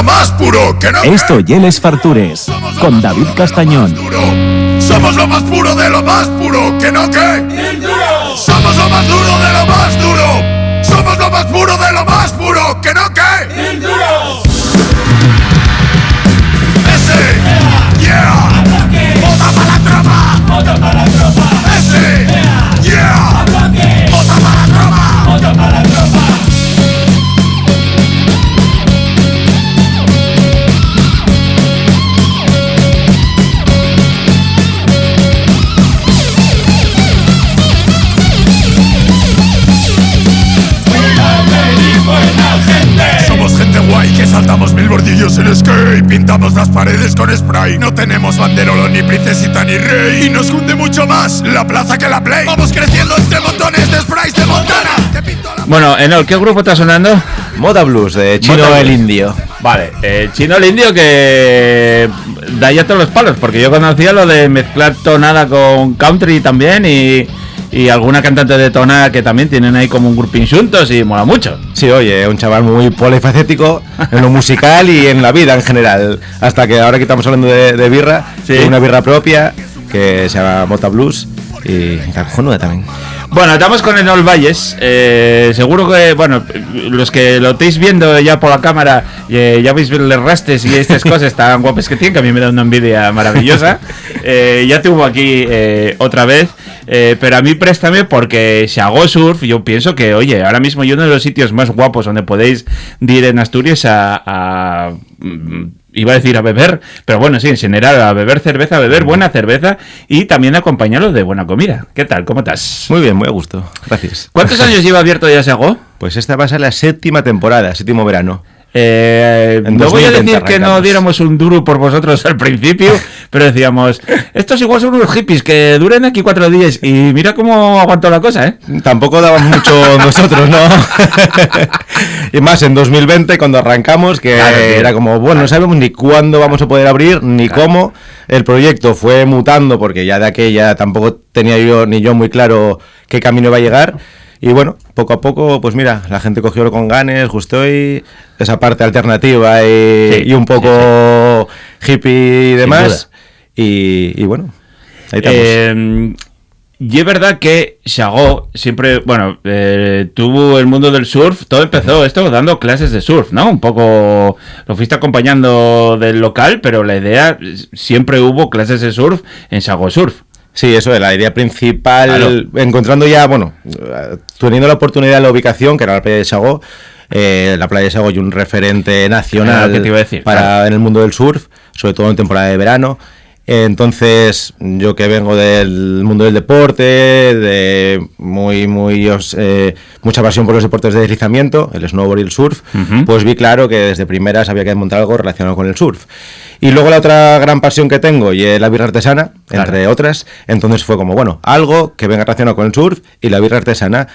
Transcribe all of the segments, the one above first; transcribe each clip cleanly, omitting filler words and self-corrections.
lo más puro, que no. Esto y Les Fartures, con David Castañón. Somos lo más puro de lo más puro, que no que. Somos lo más duro de lo más duro. Somos lo más puro de lo más puro, que no que. Ese, yeah. Vota para la tropa. Vota para la tropa. Ese, yeah. Vota para la tropa. Vota para la tropa. Somos gente guay que saltamos 1000 bordillos en skate. Pintamos las paredes con spray. No tenemos banderolo, ni princesita, ni rey. Y nos hunde mucho más la plaza que la play. Vamos creciendo entre montones de sprays de Montana. Bueno, Enol, ¿qué grupo está sonando? Moda Blues, de Chino Moda el Blues. Indio. Vale, Chino el Indio, que da ya todos los palos, porque yo conocía lo de mezclar tonada con country también y alguna cantante de tonada que también tienen ahí como un grupín juntos y mola mucho. Sí, oye, un chaval muy polifacético en lo musical y en la vida en general. Hasta que ahora que estamos hablando de birra, Sí. tiene una birra propia que se llama Moda Blues y está cojonuda también. Bueno, estamos con Enol Valles. Seguro que, bueno, los que lo estáis viendo ya por la cámara, ya veis los rastes y estas cosas tan guapas que tiene, que a mí me da una envidia maravillosa. Ya te hubo aquí otra vez. Pero a mí préstame porque si hago surf, yo pienso que, oye, ahora mismo yo uno de los sitios más guapos donde podéis ir en Asturias iba a decir a beber, pero bueno, sí, en general, a beber cerveza, a beber buena cerveza y también acompañarlo de buena comida. ¿Qué tal? ¿Cómo estás? Muy bien, muy a gusto. Gracias. ¿Cuántos años lleva abierto ya Sagó? Pues esta va a ser la 7ª temporada, 7º verano. No voy a 2020 decir que no arrancamos. diéramos un duro por vosotros al principio, pero decíamos, estos igual son unos hippies que duren aquí 4 días y mira cómo aguantó la cosa, ¿eh? Tampoco dábamos mucho nosotros, ¿no? Y más en 2020 cuando arrancamos, que Claro, tío. era como, bueno, no sabemos ni cuándo vamos a poder abrir, ni cómo. El proyecto fue mutando porque ya de aquella tampoco tenía yo ni yo muy claro qué camino iba a llegar. Y bueno, poco a poco, pues mira, la gente cogió con ganas, justo y esa parte alternativa y un poco hippie y demás. Y bueno, ahí estamos. Y es verdad que Sagó siempre, bueno, tuvo el mundo del surf, todo empezó esto dando clases de surf, ¿no? Un poco lo fuiste acompañando del local, pero la idea, siempre hubo clases de surf en Sagó Surf. Sí, eso es la idea principal, Claro. encontrando ya, bueno, teniendo la oportunidad de la ubicación, que era la playa de Sagó, la playa de Sagó y un referente nacional ¿Qué te iba a decir? para Claro. en el mundo del surf, sobre todo en temporada de verano. Entonces, yo que vengo del mundo del deporte, de mucha pasión por los deportes de deslizamiento, el snowboard y el surf, pues vi claro que desde primeras había que montar algo relacionado con el surf. Y luego la otra gran pasión que tengo y es la birra artesana, entre otras. Entonces fue como, bueno, algo que venga relacionado con el surf y la birra artesana.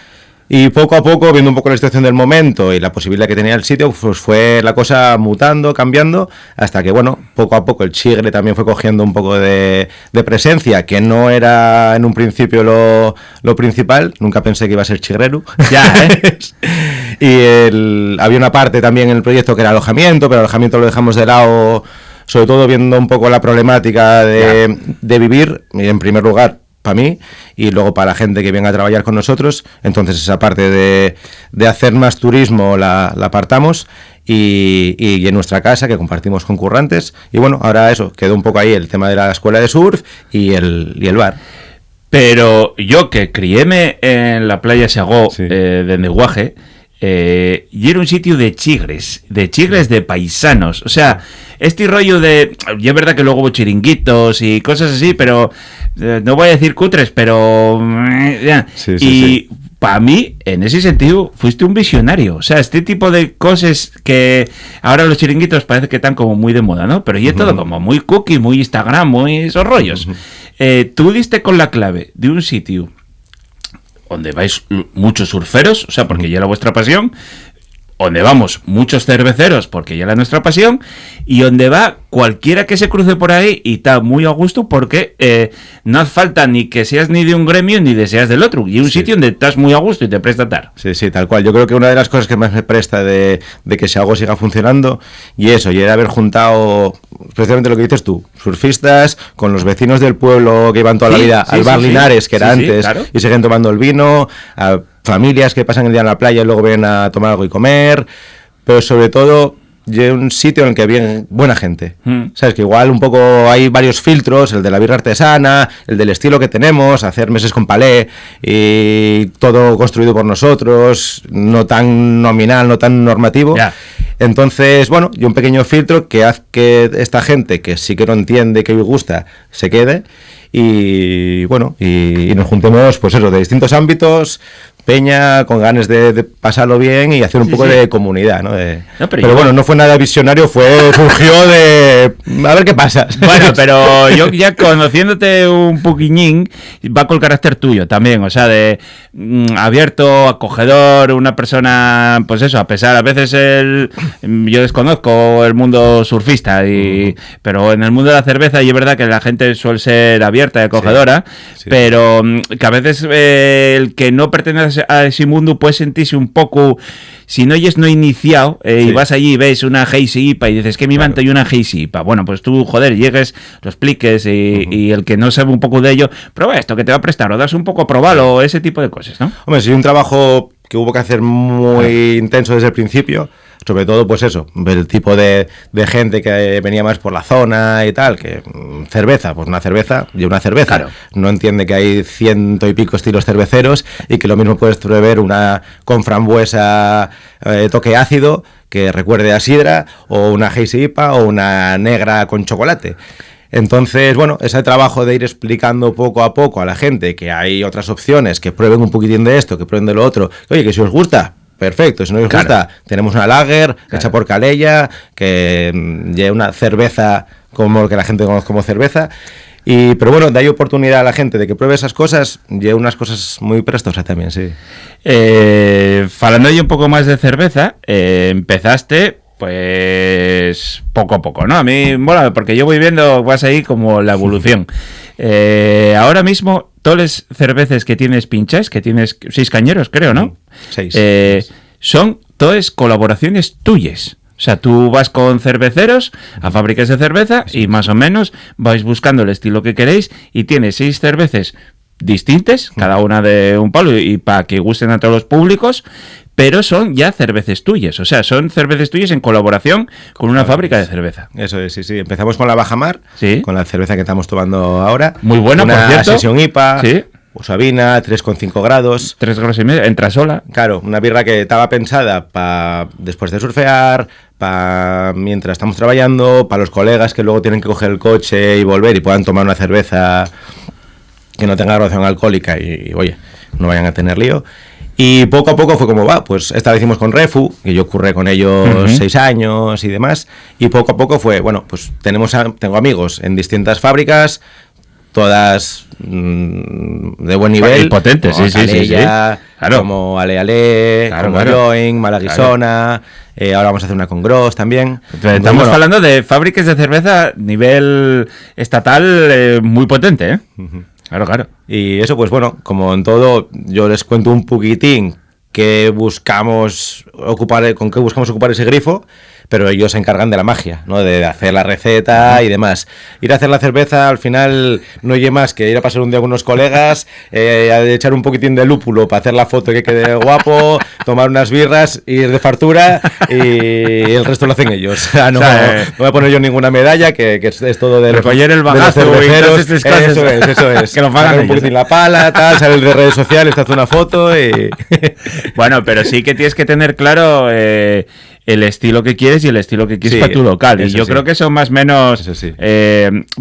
Y poco a poco, viendo un poco la situación del momento y la posibilidad que tenía el sitio, pues fue la cosa mutando, cambiando, hasta que, bueno, poco a poco el chigre también fue cogiendo un poco de presencia, que no era en un principio lo principal. Nunca pensé que iba a ser chigrero. Ya, ¿eh? Y había una parte también en el proyecto que era alojamiento, pero alojamiento lo dejamos de lado, sobre todo viendo un poco la problemática de vivir, y en primer lugar, para mí y luego para la gente que venga a trabajar con nosotros. Entonces esa parte de hacer más turismo la apartamos y en nuestra casa que compartimos con currantes y bueno, ahora eso, quedó un poco ahí el tema de la escuela de surf y el bar. Pero yo que criéme en la playa Sagó, Sí. de Neguaje, y era un sitio de chigres de paisanos, o sea, este rollo de, y es verdad que luego hubo chiringuitos y cosas así, pero no voy a decir cutres, pero Sí, y para mí, en ese sentido, fuiste un visionario. O sea, este tipo de cosas que ahora los chiringuitos parece que están como muy de moda, ¿no? Pero y es todo como muy cookie, muy Instagram, muy esos rollos. Tú diste con la clave de un sitio donde vais muchos surferos, o sea, porque ya era vuestra pasión, donde vamos muchos cerveceros, porque ya es nuestra pasión, y donde va cualquiera que se cruce por ahí y está muy a gusto, porque no hace falta ni que seas ni de un gremio ni de seas del otro, y un sitio donde estás muy a gusto y te presta estar. Sí, sí, tal cual. Yo creo que una de las cosas que más me presta de que si algo siga funcionando, y eso, y era haber juntado precisamente lo que dices tú, surfistas con los vecinos del pueblo que iban toda la vida al bar Linares, que era antes, claro. Y siguen tomando el vino, a familias que pasan el día en la playa y luego vienen a tomar algo y comer, pero sobre todo un sitio en el que viene buena gente. Sabes que igual un poco hay varios filtros, el de la birra artesana, el del estilo que tenemos, hacer meses con palé y todo construido por nosotros, no tan nominal, no tan normativo. Yeah. Entonces, bueno, y un pequeño filtro que hace que esta gente que sí que no entiende, que hoy gusta, se quede y bueno, y nos juntemos, pues eso, de distintos ámbitos, peña con ganas de pasarlo bien y hacer un poco de comunidad, ¿no? Pero bueno, no fue nada visionario, surgió de a ver qué pasa. Bueno, pero yo ya conociéndote un poquillín, va con el carácter tuyo también, o sea, de abierto, acogedor, una persona, pues eso, a pesar, a veces yo desconozco el mundo surfista, pero en el mundo de la cerveza, y es verdad que la gente suele ser abierta y acogedora, sí. Pero que a veces el que no pertenece a ese mundo puede sentirse un poco, si no es no iniciado, y vas allí y ves una Hazy IPA y dices que mi manta y una Hazy IPA, bueno, pues tú, joder, llegues, lo expliques y el que no sabe un poco de ello, prueba esto que te va a prestar, o das un poco a probarlo, ese tipo de cosas, ¿no? Hombre, sí, un trabajo que hubo que hacer muy intenso desde el principio, sobre todo pues eso, el tipo de gente que venía más por la zona y tal, que cerveza, pues una cerveza y una cerveza, claro. No entiende que hay 100 y pico estilos cerveceros y que lo mismo puedes beber una con frambuesa toque ácido que recuerde a sidra, o una Hazy IPA o una negra con chocolate. Entonces, bueno, ese trabajo de ir explicando poco a poco a la gente que hay otras opciones, que prueben un poquitín de esto, que prueben de lo otro, oye, que si os gusta, perfecto, si no os gusta, tenemos una lager hecha por Calella, que lleva una cerveza como lo que la gente conoce como cerveza, pero bueno, da oportunidad a la gente de que pruebe esas cosas, lleva unas cosas muy prestosas también, sí. Falando ya un poco más de cerveza, empezaste pues poco a poco, ¿no? A mí mola, porque yo voy viendo, vas ahí como la evolución. Ahora mismo, todas las cervezas que tienes pinchas, que tienes 6 cañeros, creo, ¿no? 6. Son todas colaboraciones tuyas. O sea, tú vas con cerveceros a fábricas de cerveza y más o menos vais buscando el estilo que queréis y tienes 6 cervezas distintas, cada una de un palo y para que gusten a todos los públicos, pero son ya cervezas tuyas, o sea, son cervezas tuyas en colaboración con una fábrica de cerveza. Eso es, sí. Empezamos con la Bajamar, ¿sí? Con la cerveza que estamos tomando ahora. Muy buena, una por cierto. Una sesión IPA, ¿sí? Sabina, 3,5 grados. 3 grados y medio, entra sola. Claro, una birra que estaba pensada para después de surfear, para mientras estamos trabajando, para los colegas que luego tienen que coger el coche y volver y puedan tomar una cerveza que no tenga graduación alcohólica y oye, no vayan a tener lío. Y poco a poco fue como, pues esta vez hicimos con Refu, que yo curré con ellos 6 años y demás, y poco a poco fue, bueno, pues tengo amigos en distintas fábricas, todas de buen nivel. Y potentes, sí. Claro. Como Ale, claro, como Join, Malaguisona, ahora vamos a hacer una con Gross también. Estamos hablando de fábricas de cerveza nivel estatal muy potente, ¿eh? Claro. Y eso, pues bueno, como en todo, yo les cuento un poquitín con qué buscamos ocupar ese grifo, pero ellos se encargan de la magia, ¿no? De hacer la receta y demás. Ir a hacer la cerveza, al final, no hay más que ir a pasar un día con unos colegas, a echar un poquitín de lúpulo para hacer la foto que quede guapo, tomar unas birras, ir de fartura y el resto lo hacen ellos. No voy a poner yo ninguna medalla, que es todo de recoger el bagazo y todas estas cosas. Eso es. Que lo pagan un poquitín la pala, tal, salir de redes sociales, te hace una foto y... Bueno, pero sí que tienes que tener claro... el estilo que quieres y el estilo que quieres para tu local. Y yo creo que eso más o menos...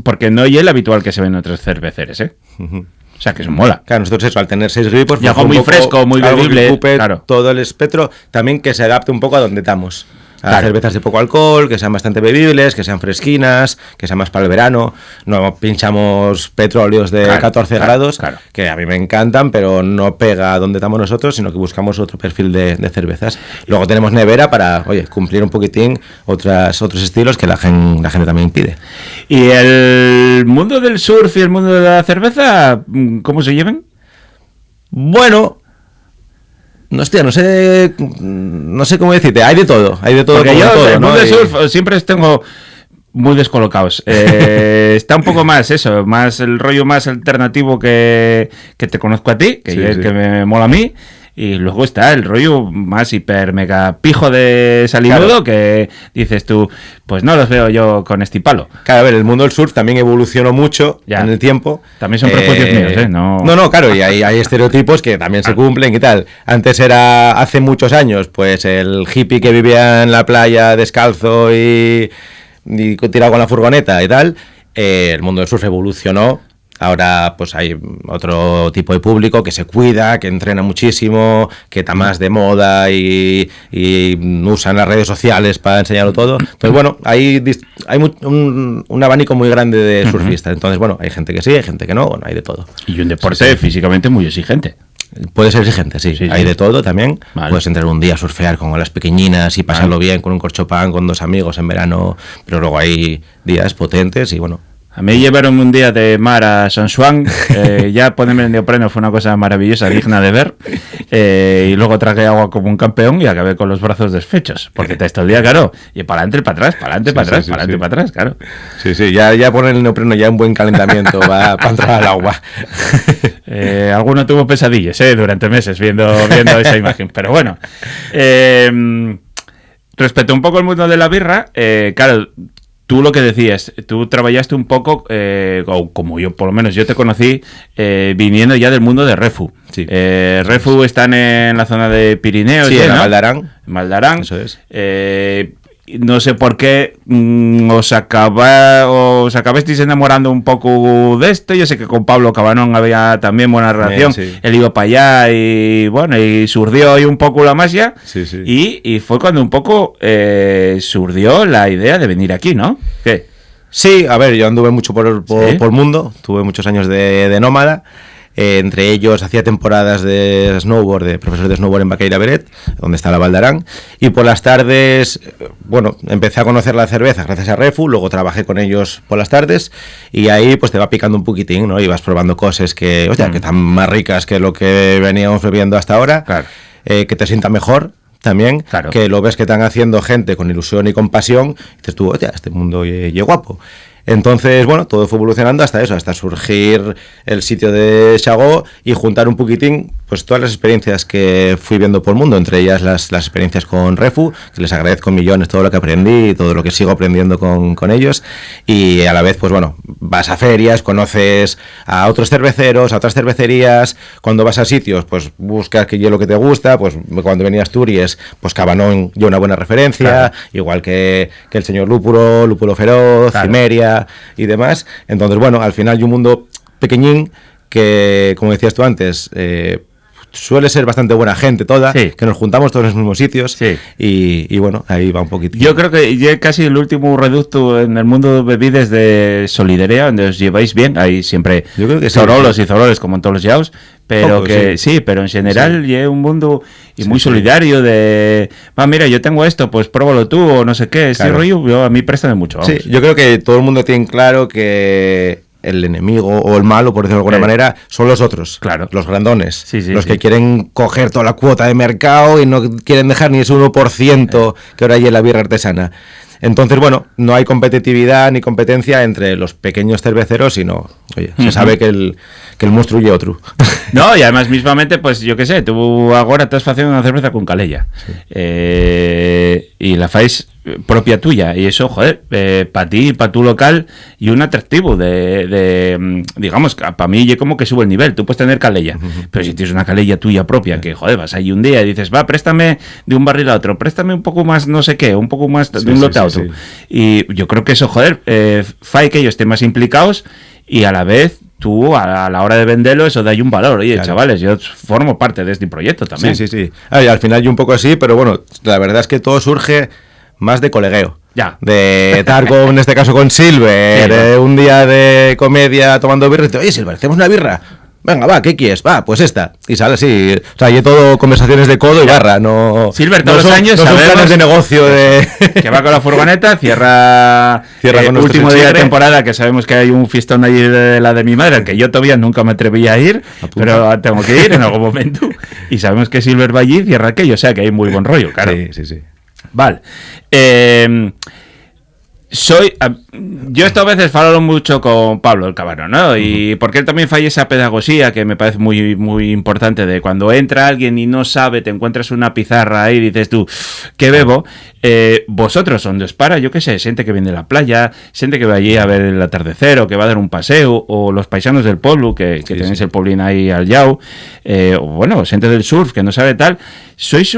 porque no es el habitual que se ven en otros cerveceros, ¿eh? O sea, que eso mola. Claro, nosotros eso, al tener 6 gripos... Y algo muy fresco, muy bebible. Claro. Todo el espectro, también que se adapte un poco a donde estamos. a cervezas de poco alcohol, que sean bastante bebibles, que sean fresquinas, que sean más para el verano. No pinchamos petróleos de 14 grados, que a mí me encantan, pero no pega a donde estamos nosotros, sino que buscamos otro perfil de cervezas. Luego tenemos nevera para, cumplir un poquitín otros estilos que la gente también pide. ¿Y el mundo del surf y el mundo de la cerveza, cómo se llevan? Bueno, no sé cómo decirte, hay de todo. Porque yo, todo, el mundo ¿no? del surf siempre tengo muy descolocados. Está un poco más eso, más el rollo más alternativo que te conozco a ti, que me mola a mí. Y luego está el rollo más hiper mega pijo de salinudo, que dices tú, pues no los veo yo con este palo. Claro, a ver, el mundo del surf también evolucionó mucho en el tiempo. También son prejuicios míos, ¿eh? No, claro, y hay estereotipos que también se cumplen y tal. Antes era, hace muchos años, pues el hippie que vivía en la playa descalzo y tirado con la furgoneta y tal. El mundo del surf evolucionó. Ahora pues hay otro tipo de público que se cuida, que entrena muchísimo, que está más de moda y usan las redes sociales para enseñarlo todo. Entonces bueno, hay un abanico muy grande de surfistas. Entonces bueno, hay gente que sí, hay gente que no, hay de todo. Y un deporte físicamente muy exigente. Puede ser exigente, sí. Hay de todo también. Vale. Puedes entrar un día a surfear con olas pequeñinas y pasarlo bien con un corchopán, con 2 amigos en verano, pero luego hay días potentes y bueno. A mí llevaron un día de mar a San Juan, ya ponerme el neopreno fue una cosa maravillosa, digna de ver, y luego tragué agua como un campeón y acabé con los brazos desfechos, porque te está el día, claro, y para adelante y para atrás, para adelante, para atrás, para adelante y para atrás, claro. Sí, ya poner el neopreno ya un buen calentamiento para entrar al agua. Alguno tuvo pesadillas, durante meses viendo esa imagen, pero bueno. Respecto un poco al mundo de la birra, claro, tú lo que decías, tú trabajaste un poco, o como yo, por lo menos yo te conocí, viniendo ya del mundo de Refu. Sí. Refu están en la zona de Pirineos. Sí, en ¿no? Maldarán. Eso es. No sé por qué os acabasteis enamorando un poco de esto. Yo sé que con Pablo Cabanón había también buena relación. Sí. Él iba para allá y bueno, y surgió ahí un poco la magia. Sí. Y fue cuando un poco surgió la idea de venir aquí, ¿no? ¿Qué? Sí, a ver, yo anduve mucho por el mundo. Tuve muchos años de nómada. Entre ellos hacía temporadas de snowboard, de profesor de snowboard en Baqueira Beret, donde está la Valdarán, y por las tardes, bueno, empecé a conocer la cerveza gracias a Refu, luego trabajé con ellos por las tardes, y ahí pues te va picando un poquitín, ¿no? Y vas probando cosas que están más ricas que lo que veníamos bebiendo hasta ahora, claro. Que te sienta mejor también, claro. Que lo ves que están haciendo gente con ilusión y con pasión, y dices tú, este mundo es guapo. Entonces, bueno, todo fue evolucionando hasta eso, hasta surgir el sitio de Xagó y juntar un poquitín pues todas las experiencias que fui viendo por el mundo, entre ellas las experiencias con Refu, que les agradezco millones todo lo que aprendí y todo lo que sigo aprendiendo con ellos, y a la vez, pues bueno, vas a ferias, conoces a otros cerveceros, a otras cervecerías, cuando vas a sitios, pues buscas qué hielo que te gusta, pues cuando venía a Asturias, pues Cabanón yo una buena referencia, claro. Igual que el señor Lúpulo Feroz, claro. Cimeria y demás. Entonces, bueno, al final hay un mundo pequeñín que, como decías tú antes, suele ser bastante buena gente toda, sí. Que nos juntamos todos en los mismos sitios, sí. y bueno, ahí va un poquito. Yo creo que ya casi el último reducto en el mundo de bebidas de Solidaria, donde os lleváis bien, hay siempre zorolos sí. Y zoroles como en todos los yaos, pero que sí, pero en general sí. Es un mundo y muy solidario de, mira, yo tengo esto, pues pruébalo tú o no sé qué, ese rollo a mí préstame mucho. Vamos. Sí, yo creo que todo el mundo tiene claro que el enemigo o el malo, por decirlo de alguna manera, son los otros, claro. Los grandones, los que quieren coger toda la cuota de mercado y no quieren dejar ni ese 1% que ahora hay en la birra artesana. Entonces, bueno, no hay competitividad ni competencia entre los pequeños cerveceros, sino, oye, se sabe que el monstruo y otro. No, y además mismamente, pues yo qué sé, tú ahora estás haciendo una cerveza con calella, sí. Y la fais propia tuya, y eso, joder, para ti, para tu local, y un atractivo de digamos, para mí yo como que sube el nivel, tú puedes tener calella, pero si tienes una calella tuya propia, que joder, vas ahí un día y dices, préstame de un barril a otro, préstame un poco más no sé qué, un poco más de un lote a otro, y yo creo que eso, joder, fai que ellos estén más implicados, y a la vez tú a la hora de venderlo eso da ahí un valor. Oye, chavales, yo formo parte de este proyecto también. Sí. Al final yo un poco así, pero bueno, la verdad es que todo surge más de colegueo. Ya. De estar con, en este caso con Silver, Sí, un día de comedia tomando birra y te, oye Silver, hacemos una birra. Venga, va, ¿qué quieres? Va, pues esta. Y sale así. O sea, hay todo conversaciones de codo y barra, no. Silver todos los años no son sabemos planes de negocio de. Que va con la furgoneta, cierra Con nuestro último día de cierre. temporada, que sabemos que hay un fiestón allí de la de mi madre, al que yo todavía nunca me atreví a ir, pero tengo que ir en algún momento. Y sabemos que Silver va allí y cierra aquello, o sea que hay muy buen rollo, claro. Sí. Vale. Yo esto a veces falo mucho con Pablo el Cabano, ¿no? Y porque él también falla esa pedagogía que me parece muy, muy importante, de cuando entra alguien y no sabe, te encuentras una pizarra ahí y dices tú, ¿qué bebo? Vosotros, donde os para, yo qué sé, gente que viene de la playa, gente que va allí a ver el atardecer o que va a dar un paseo, o los paisanos del pueblo, que tenéis el pueblín ahí al llau, o bueno, gente del surf que no sabe tal,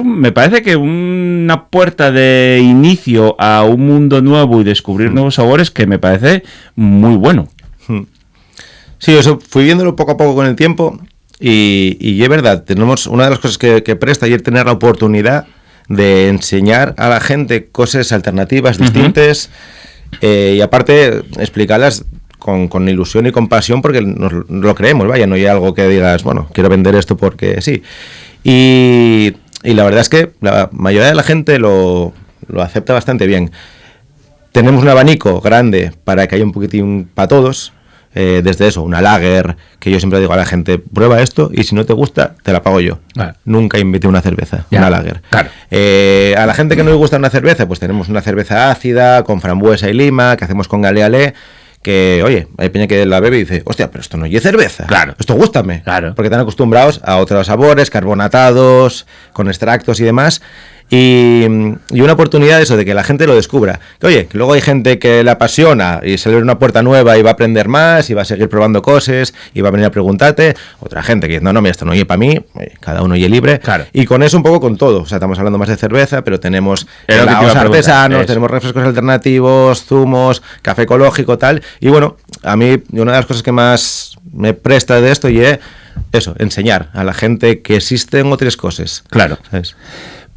me parece que una puerta de inicio a un mundo nuevo y descubrir nuevos sabores que me parece muy bueno. Sí, eso fui viéndolo poco a poco con el tiempo y es verdad, tenemos una de las cosas que presta y es tener la oportunidad de enseñar a la gente cosas alternativas, distintas, y aparte explicarlas con ilusión y con pasión porque nos lo creemos, vaya, no hay algo que digas, bueno, quiero vender esto porque sí. Y la verdad es que la mayoría de la gente lo acepta bastante bien. Tenemos un abanico grande para que haya un poquitín para todos. Desde eso, una lager, que yo siempre digo a la gente, prueba esto y si no te gusta, te la pago yo. Vale. Nunca invité una cerveza, Ya, una lager. claro. A la gente que no le gusta una cerveza, pues tenemos una cerveza ácida, con frambuesa y lima, que hacemos con galealé, que, oye, hay peña que la bebe y dice, hostia, pero esto no es cerveza. Claro. Esto gústame. Claro. Porque están acostumbrados a otros sabores, carbonatados, con extractos y demás. Y una oportunidad de eso, de que la gente lo descubra. Que oye, que luego hay gente que le apasiona y se le abre una puerta nueva y va a aprender más y va a seguir probando cosas y va a venir a preguntarte. Otra gente que dice, no, mira, esto no oye para mí, cada uno oye libre. Claro. Y con eso un poco con todo. O sea, estamos hablando más de cerveza, pero tenemos Era lo que te iba a helados preguntar, artesanos, eso. tenemos refrescos alternativos, zumos, café ecológico, tal. Y bueno, a mí una de las cosas que más me presta de esto y es eso, enseñar a la gente que existen otras cosas. Claro. ¿Sabes?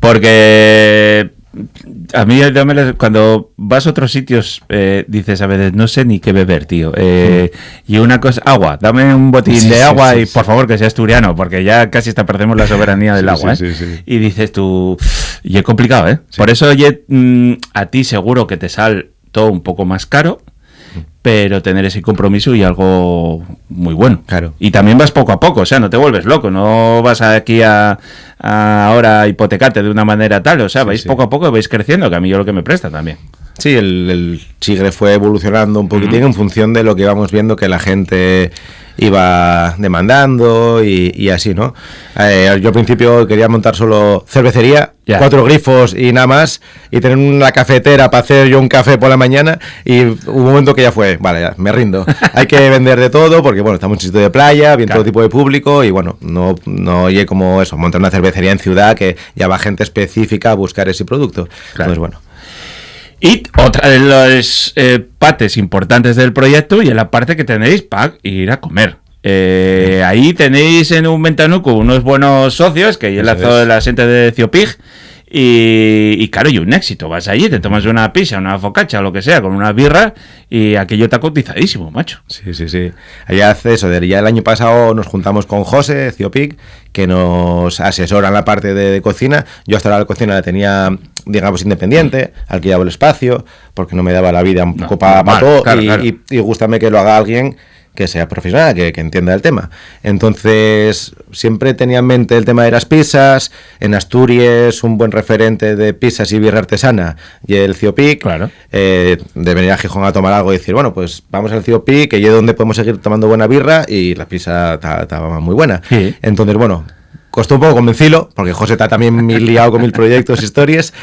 Porque a mí cuando vas a otros sitios dices a veces, no sé ni qué beber, tío. Y una cosa, agua, dame un botín de agua y por favor que sea asturiano, porque ya casi hasta perdemos la soberanía del agua. sí. Y dices tú, y es complicado, ¿eh? Sí. Por eso a ti seguro que te sale todo un poco más caro, pero tener ese compromiso y algo muy bueno. Claro. Y también vas poco a poco, o sea, no te vuelves loco, no vas aquí a ahora hipotecarte de una manera tal, o sea, vais poco a poco y vais creciendo, que a mí yo lo que me presta también. Sí, el Chigre fue evolucionando un poquitín en función de lo que íbamos viendo que la gente iba demandando y así, ¿no? Yo al principio quería montar solo cervecería, 4 grifos y nada más, y tener una cafetera para hacer yo un café por la mañana, y hubo un momento que ya fue, vale, ya, me rindo. Hay que vender de todo, porque bueno, estamos en un sitio de playa, bien todo tipo de público, y bueno, no oye como eso, montar una cervecería en ciudad que ya va gente específica a buscar ese producto. Entonces, bueno. Y otra de las partes importantes del proyecto y en la parte que tenéis para ir a comer. Ahí tenéis en un Ventanuco unos buenos socios, que es la gente de Ciopig, y claro, y un éxito. Vas allí, te tomas una pizza, una focaccia, lo que sea, con una birra, y aquello está cotizadísimo, macho. Sí. Allá hace eso, ya el año pasado nos juntamos con José de Ciopig, que nos asesora en la parte de cocina. Yo hasta ahora la cocina la tenía, digamos, independiente, alquilaba el espacio, porque no me daba la vida un poco para todo, claro. Y gústame que lo haga alguien que sea profesional, que entienda el tema. Entonces, siempre tenía en mente el tema de las pizzas. En Asturias, un buen referente de pizzas y birra artesana, y el Ciopig. Claro. De venir a Gijón a tomar algo y decir, bueno, pues vamos al Ciopig, que es donde podemos seguir tomando buena birra, y la pizza estaba muy buena. Sí. Entonces, bueno, costó un poco convencirlo, porque José está también liado con 1000 proyectos, historias,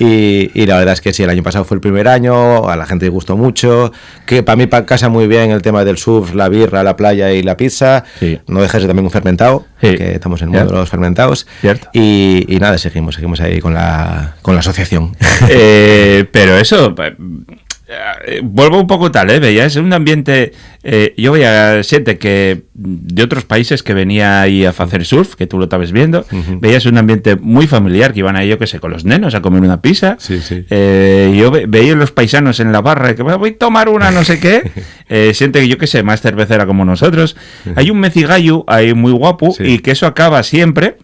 y la verdad es que sí, el año pasado fue el primer año, a la gente le gustó mucho, que para mí casa muy bien el tema del surf, la birra, la playa y la pizza. Sí. No deja de ser también un fermentado, que estamos en el mundo de los fermentados. Y nada, seguimos ahí con la asociación. Pero eso, Vuelvo un poco tal, veías un ambiente, yo veía gente que de otros países que venía ahí a hacer surf, que tú lo estabas viendo, veías un ambiente muy familiar, que iban ahí, yo que sé, con los nenos a comer una pizza. Sí, sí. Yo veía los paisanos en la barra, que voy a tomar una no sé qué, gente que yo que sé, más cervecera como nosotros. Hay un mecigallo ahí muy guapo, sí. y que eso acaba siempre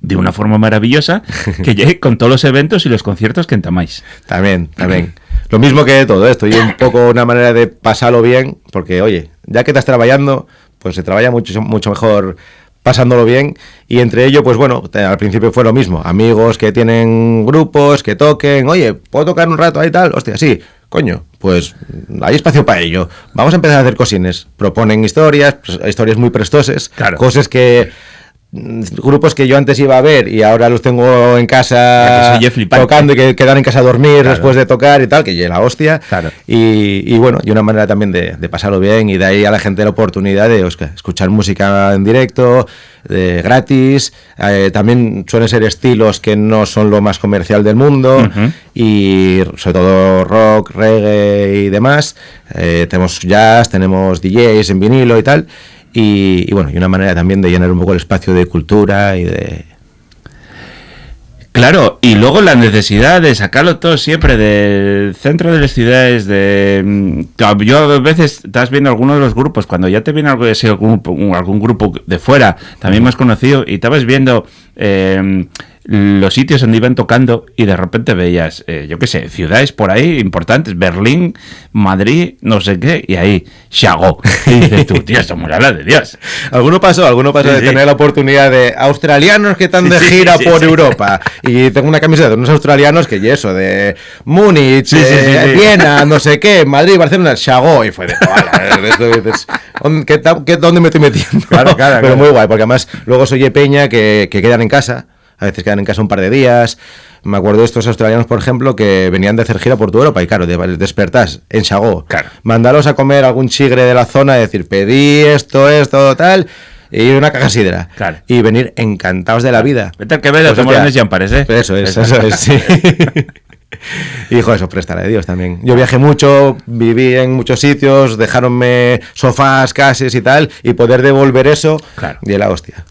de una forma maravillosa, que llegue con todos los eventos y los conciertos que entamáis. También. Lo mismo que todo esto, y un poco una manera de pasarlo bien, porque, oye, ya que estás trabajando, pues se trabaja mucho mejor pasándolo bien, y entre ello, pues bueno, al principio fue lo mismo, amigos que tienen grupos, que toquen, oye, ¿puedo tocar un rato ahí tal? Hostia, sí, coño, pues hay espacio para ello, vamos a empezar a hacer cosines, proponen historias muy prestosas, claro. Cosas que... grupos que yo antes iba a ver y ahora los tengo en casa tocando y que quedan en casa a dormir, claro, después de tocar y tal, que ya la hostia, claro. Y bueno, y una manera también de pasarlo bien, y de ahí a la gente la oportunidad de escuchar música en directo, gratis, también suelen ser estilos que no son lo más comercial del mundo, y sobre todo rock, reggae y demás. Tenemos jazz, tenemos DJs en vinilo y tal. Y bueno, y una manera también de llenar un poco el espacio de cultura y de... Claro, y luego la necesidad de sacarlo todo siempre del centro de las ciudades, yo a veces estás viendo algunos de los grupos, cuando ya te viene algún grupo de fuera, también más conocido, y estabas viendo los sitios donde iban tocando, y de repente veías, yo qué sé, ciudades por ahí importantes, Berlín, Madrid, no sé qué, y ahí, Chagó. Y dices tú, tío, esto me habla de Dios. Alguno pasó de tener la oportunidad de australianos que están de gira por Europa, y tengo una camiseta de unos australianos que y eso, de Múnich, Viena, no sé qué, Madrid, Barcelona, Chagó, y fue de ¿dónde me estoy metiendo? Claro. Pero muy guay, porque además luego soy peña que quedan en casa. A veces quedan en casa un par de días. Me acuerdo de estos australianos, por ejemplo, que venían de hacer gira por toda Europa. Y claro, despertás en Chagó, claro, mandaros a comer algún chigre de la zona, decir, pedí esto, tal, y una caja sidra. Claro. Y venir encantados de la vida. Vete al Quevedo, pues, tomar ya parece. Eso es, sí. Hijo, eso, préstale a Dios también. Yo viajé mucho, viví en muchos sitios, dejáronme sofás, casas y tal, y poder devolver eso, claro, de la hostia.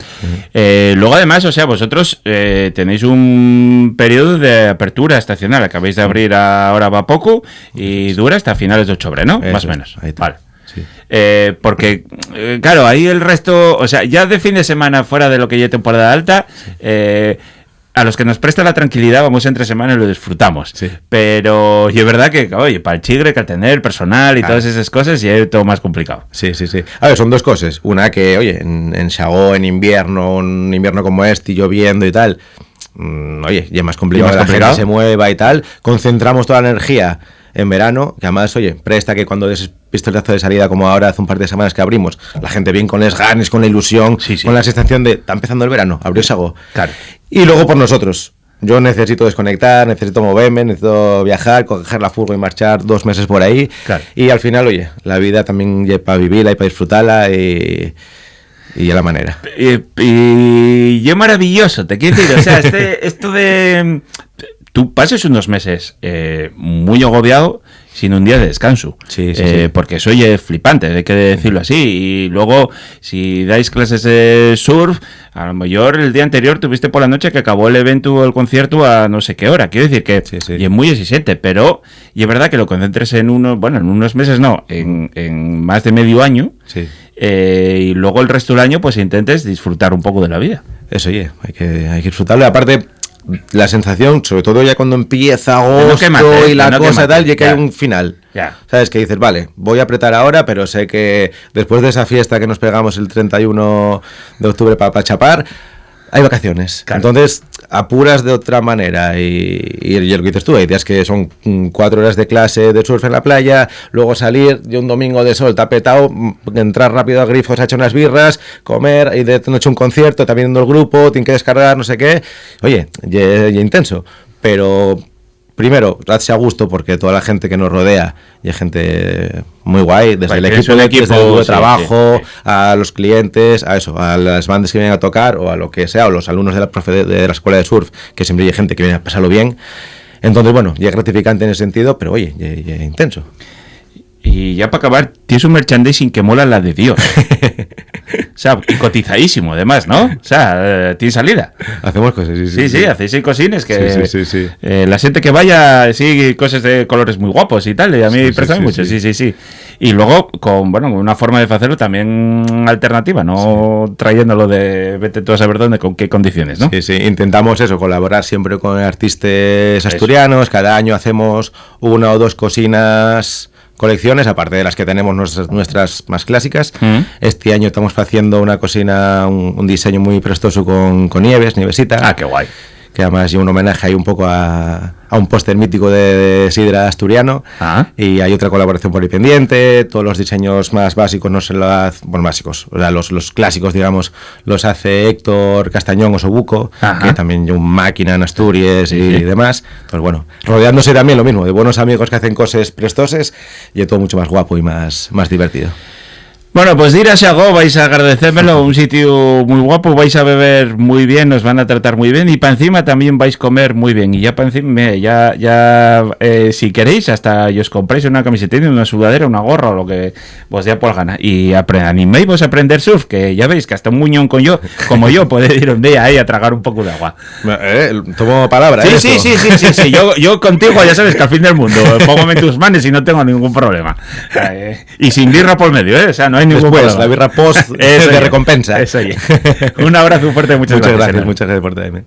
Luego además, o sea, vosotros tenéis un periodo de apertura estacional, acabáis de abrir ahora va poco, y dura hasta finales de octubre, ¿no? Eso, más o menos. Vale. Sí. Porque, claro, ahí el resto, o sea, ya de fin de semana fuera de lo que ya temporada alta, a los que nos presta la tranquilidad vamos entre semana y lo disfrutamos. Sí. Pero y es verdad que, oye, para el chigre, que atender, personal y todas esas cosas, ya es todo más complicado. Sí. A ver, son dos cosas. Una que, oye, en Chagó, en invierno, un invierno como este, lloviendo y tal, oye, ya es más complicado que la gente se mueva y tal. Concentramos toda la energía en verano, que además, oye, presta que cuando des pistolazo de salida como ahora hace un par de semanas que abrimos, la gente bien con las ganas, con la ilusión, con la sensación de, está empezando el verano, abrió Chagó. Claro. Y luego por nosotros. Yo necesito desconectar, necesito moverme, necesito viajar, coger la furgo y marchar 2 meses por ahí. Claro. Y al final, oye, la vida también es para vivirla y para disfrutarla y a la manera. Y yo maravilloso, te quiero decir, o sea, esto de... Tú pases unos meses muy agobiado sin un día de descanso. Sí. Porque eso ya es flipante, hay que decirlo así. Y luego, si dais clases de surf, a lo mejor el día anterior tuviste por la noche que acabó el evento o el concierto a no sé qué hora. Quiero decir que y es muy exigente, pero y es verdad que lo concentres en unos meses no, en más de medio año. Sí. Y luego el resto del año pues intentes disfrutar un poco de la vida. Eso, oye, hay que disfrutarlo. Aparte, la sensación, sobre todo ya cuando empieza agosto y la cosa tal, ya que hay un final. ¿Sabes? Que dices, vale, voy a apretar ahora, pero sé que después de esa fiesta que nos pegamos el 31 de octubre para chapar, hay vacaciones. Claro. Entonces, apuras de otra manera y lo que dices tú, hay días que son 4 horas de clase de surf en la playa, luego salir de un domingo de sol tapetado, entrar rápido a Grifos a echar unas birras, comer y de noche un concierto, también viendo el grupo, tienen que descargar, no sé qué. Oye, ya intenso, pero primero, gracias a gusto porque toda la gente que nos rodea y hay gente muy guay, desde el equipo de trabajo, a los clientes, a eso, a las bandas que vienen a tocar o a lo que sea, o los alumnos de la escuela de surf, que siempre hay gente que viene a pasarlo bien. Entonces, bueno, ya es gratificante en ese sentido, pero oye, ya intenso. Y ya para acabar, tienes un merchandising que mola la de Dios. O sea, y cotizadísimo además, ¿no? O sea, tiene salida. Hacemos cosas, Sí, hacéis cosines que... Sí. La gente que vaya, sí, cosas de colores muy guapos y tal, y a mí me parece mucho, sí. Y luego, con una forma de hacerlo también alternativa, no trayéndolo de vete tú a saber dónde, con qué condiciones, ¿no? Sí, intentamos eso, colaborar siempre con artistas asturianos, cada año hacemos 1 o 2 cocinas... colecciones, aparte de las que tenemos nuestras más clásicas. Este año estamos haciendo una cocina, un diseño muy prestoso con Nievesita. Ah, qué guay. Que además es un homenaje ahí un poco a un póster mítico de sidra asturiano. Y hay otra colaboración por ahí pendiente. Todos los diseños más básicos no se lo hacen, bueno, básicos, o sea, los clásicos, digamos, los hace Héctor Castañón o Sobuco, que también es un máquina en Asturias y demás. Entonces, bueno, rodeándose también lo mismo, de buenos amigos que hacen cosas prestosas y es todo mucho más guapo y más divertido. Bueno, pues ir a Xagó, vais a agradecérmelo, un sitio muy guapo, vais a beber muy bien, nos van a tratar muy bien y para encima también vais a comer muy bien. Y ya para encima, si queréis, hasta os compráis una camiseta, una sudadera, una gorra o lo que vos dé por gana. Y animéis vos a aprender surf, que ya veis que hasta un muñón como yo puede ir un día ahí a tragar un poco de agua. Tomo palabra. Sí. Yo contigo ya sabes que al fin del mundo, póngame en tus manos y no tengo ningún problema. Y sin birra por medio, o sea, no hay ningún problema. La birra post de recompensa. Eso. Un abrazo fuerte, muchas gracias. Muchas gracias por tenerme.